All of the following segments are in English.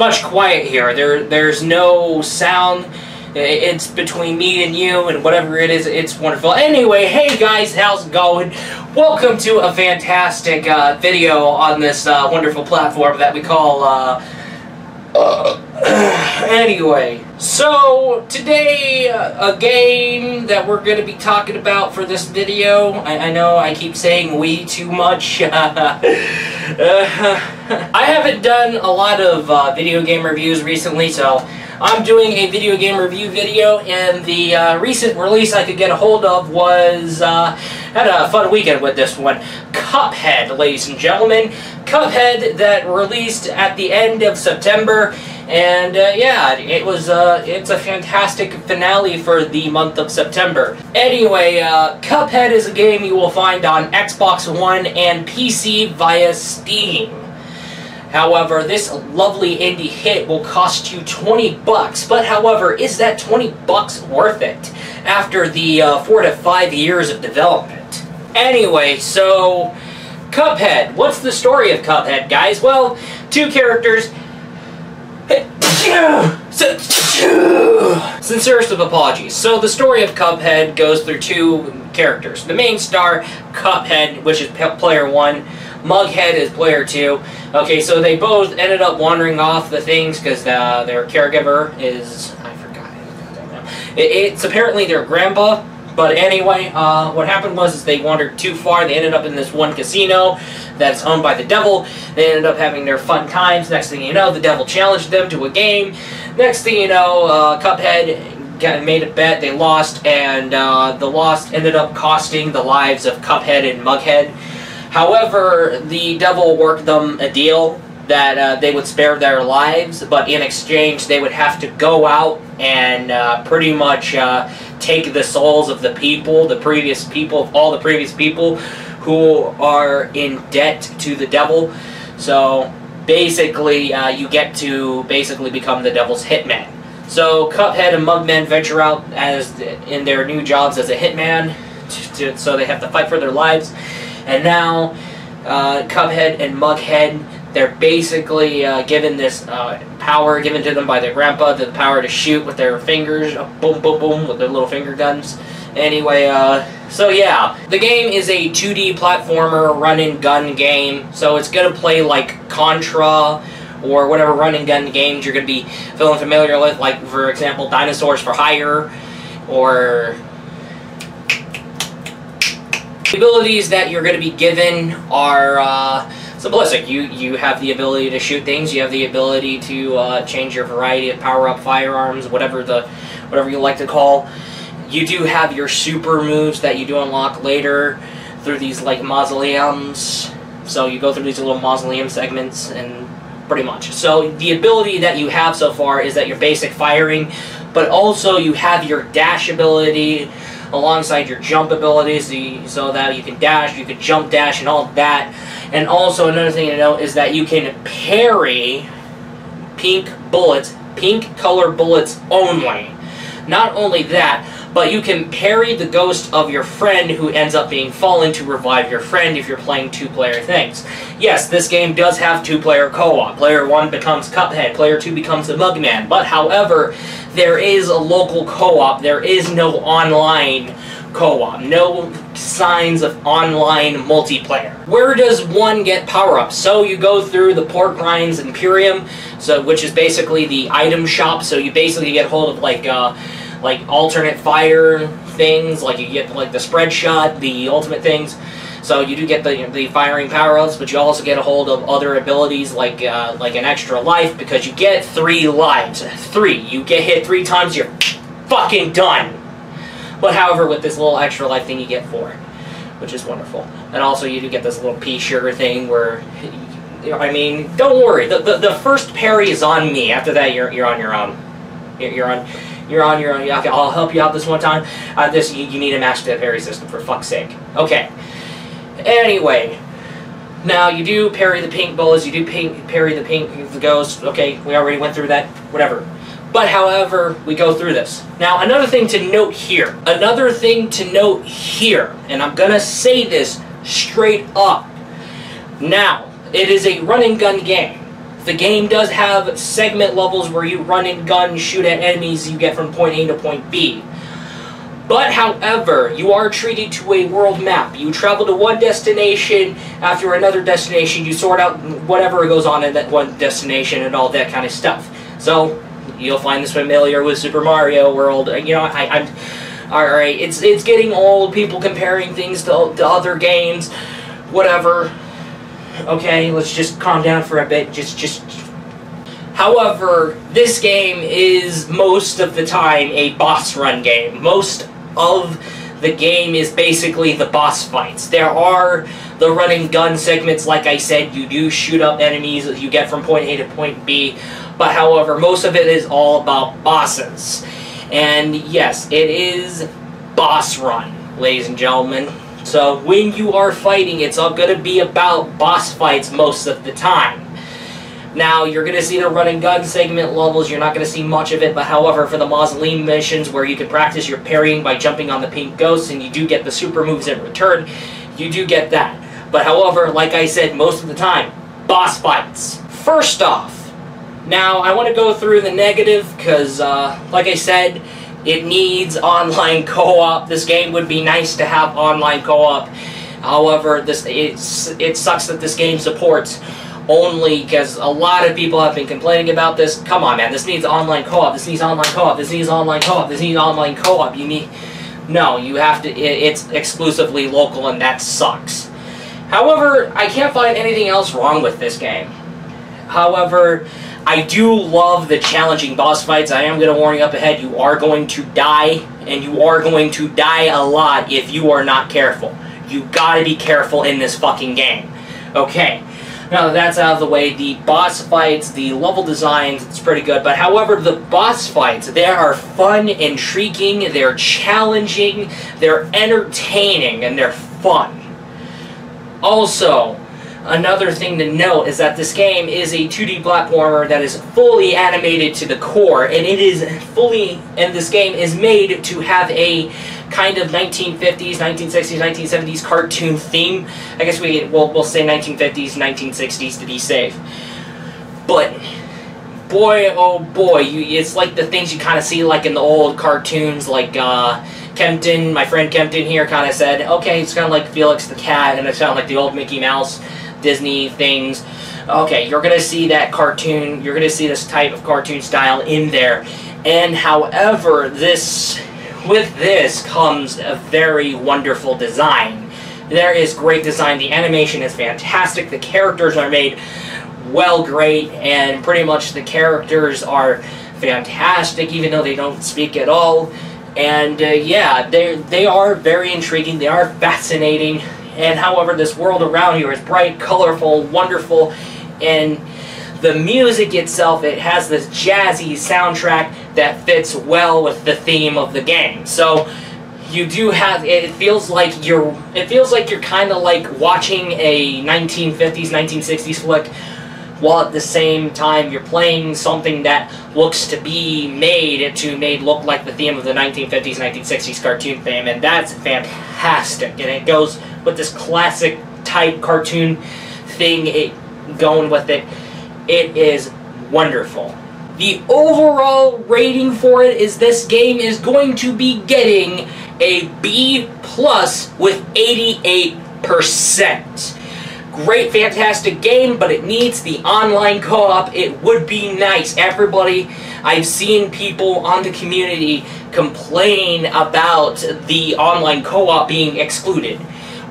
much quiet here. There's no sound. It's between me and you, and whatever it is, it's wonderful. Anyway, hey guys, how's it going? Welcome to a fantastic video on this wonderful platform that we call, anyway, so today, a game that we're going to be talking about for this video. I know I keep saying we too much. I haven't done a lot of video game reviews recently, so I'm doing a video game review video, and the recent release I could get a hold of was, had a fun weekend with this one, Cuphead, ladies and gentlemen. Cuphead that released at the end of September, and yeah, it's a fantastic finale for the month of September. Anyway, Cuphead is a game you will find on Xbox One and PC via Steam. However, this lovely indie hit will cost you 20 bucks, but however, is that 20 bucks worth it after the 4 to 5 years of development? Anyway, so Cuphead. What's the story of Cuphead, guys? Well, two characters. Sincerest of apologies. So the story of Cuphead goes through two characters. The main star, Cuphead, which is player 1. Mughead is player 2. Okay, so they both ended up wandering off the things because their caregiver is... I forgot. It's apparently their grandpa. But anyway, what happened was they wandered too far. They ended up in this one casino that's owned by the devil. They ended up having their fun times. Next thing you know, the devil challenged them to a game. Next thing you know, Cuphead made a bet. They lost, and the loss ended up costing the lives of Cuphead and Mughead. However, the devil worked them a deal that they would spare their lives, but in exchange they would have to go out and pretty much take the souls of the people, all the previous people who are in debt to the devil. So basically, you get to basically become the devil's hitman. So Cuphead and Mugman venture out in their new jobs as a hitman, so they have to fight for their lives. And now, Cuphead and Mughead, they're basically given this power given to them by their grandpa, the power to shoot with their fingers, boom, boom, boom, with their little finger guns. Anyway, so yeah, the game is a 2D platformer run-and-gun game, so it's going to play like Contra, or whatever run-and-gun games you're going to be feeling familiar with, like, for example, Dinosaurs for Hire, or... The abilities that you're going to be given are simplistic. You have the ability to shoot things. You have the ability to change your variety of power-up firearms, whatever you like to call. You do have your super moves that you do unlock later through these like mausoleums. So you go through these little mausoleum segments, and pretty much. So the ability that you have so far is that your basic firing, but also you have your dash ability alongside your jump abilities, so that you can dash, you can jump dash, and all of that. And also another thing to note is that you can parry pink color bullets only. Not only that, but you can parry the ghost of your friend who ends up being fallen to revive your friend if you're playing two-player things. Yes, this game does have two-player co-op. Player 1 becomes Cuphead, player 2 becomes the Mugman. But however, there is a local co-op. There is no online co-op. No signs of online multiplayer. Where does one get power-ups? So you go through the Pork Rinds Imperium, which is basically the item shop. So you basically get hold of like alternate fire things, like you get like the spread shot, the ultimate things. So you do get the firing power-ups, but you also get a hold of other abilities like an extra life, because you get 3 lives. 3. You get hit 3 times, you're fucking done. But however, with this little extra life thing, you get 4, which is wonderful. And also you do get this little pea sugar thing where, I mean, don't worry. The first parry is on me. After that, you're on your own. You're on your own. Okay, I'll help you out this one time. You need to match the parry system, for fuck's sake. Okay. Anyway, now you do parry the pink bullets, you do parry the ghost. Okay, we already went through that, whatever. But however, we go through this. Now, another thing to note here, and I'm gonna say this straight up. Now, it is a run and gun game. the game does have segment levels where you run and gun, shoot at enemies you get from point A to point B. But, however, you are treated to a world map. You travel to one destination, after another destination, you sort out whatever goes on in that one destination and all that kind of stuff. So, you'll find this familiar with Super Mario World. You know, I'm alright, it's getting old, people comparing things to other games, whatever. Okay, let's just calm down for a bit, just... However, this game is most of the time a boss run game. Most of the game is basically the boss fights. There are the run and gun segments, like I said, you do shoot up enemies that you get from point A to point B, but however, most of it is all about bosses. And yes, it is boss run, ladies and gentlemen. So when you are fighting, it's all going to be about boss fights most of the time. Now, you're going to see the run and gun segment levels, you're not going to see much of it, but however, for the mausoleum missions where you can practice your parrying by jumping on the pink ghosts and you do get the super moves in return, you do get that. But however, like I said, most of the time, boss fights. First off, now I want to go through the negative because, like I said, it needs online co-op. This game would be nice to have online co-op. However, it sucks that this game supports only, because a lot of people have been complaining about this. Come on, man, this needs online co-op, this needs online co-op, this needs online co-op, this needs online co-op. No, you have to, it's exclusively local, and that sucks. However, I can't find anything else wrong with this game. However, I do love the challenging boss fights. I am going to warn you up ahead, you are going to die, and you are going to die a lot if you are not careful. You gotta be careful in this fucking game. Okay. Now that that's out of the way, the boss fights, the level designs, it's pretty good. But however, the boss fights, they are fun, intriguing, they're challenging, they're entertaining, and they're fun. Also, another thing to note is that this game is a 2D platformer that is fully animated to the core, and this game is made to have a kind of 1950s, 1960s, 1970s cartoon theme. I guess we'll say 1950s, 1960s to be safe. But boy, oh boy, it's like the things you kind of see like in the old cartoons, like Kempton, my friend Kempton here kind of said, okay, it's kind of like Felix the Cat, and it's kind of like the old Mickey Mouse Disney things. Okay, you're going to see that cartoon, you're going to see this type of cartoon style in there. And however, with this comes a very wonderful design. There is great design, the animation is fantastic, the characters are made well great, and pretty much the characters are fantastic even though they don't speak at all. And yeah, they are very intriguing, they are fascinating, and however, this world around you is bright, colorful, wonderful, and the music itself, it has this jazzy soundtrack that fits well with the theme of the game. So you do have, it feels like you're kind of like watching a 1950s, 1960s flick, while at the same time you're playing something that looks to be made look like the theme of the 1950s, 1960s cartoon theme, and that's fantastic. And it goes with this classic type cartoon thing, going with it. It is wonderful. The overall rating for it is this game is going to be getting a B+ with 88%. Great, fantastic game, but it needs the online co-op. It would be nice. Everybody, I've seen people on the community complain about the online co-op being excluded.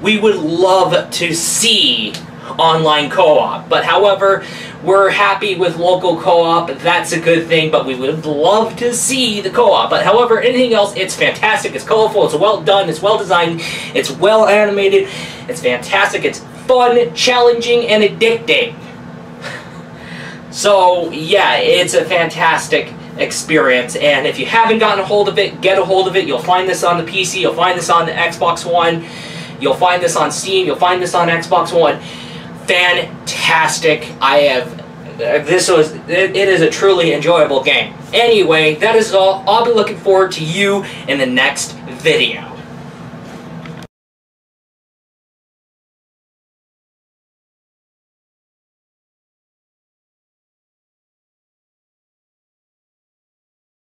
We would love to see online co-op, but however, we're happy with local co-op. That's a good thing, but we would love to see the co-op. But however, anything else, it's fantastic, it's colorful, it's well done, it's well designed, it's well animated, it's fantastic, it's fun, challenging, and addicting. So yeah, it's a fantastic experience, and if you haven't gotten a hold of it, get a hold of it. You'll find this on the PC, you'll find this on the Xbox One, you'll find this on Steam, you'll find this on Xbox One. Fantastic. It is a truly enjoyable game. Anyway, that is all. I'll be looking forward to you in the next video.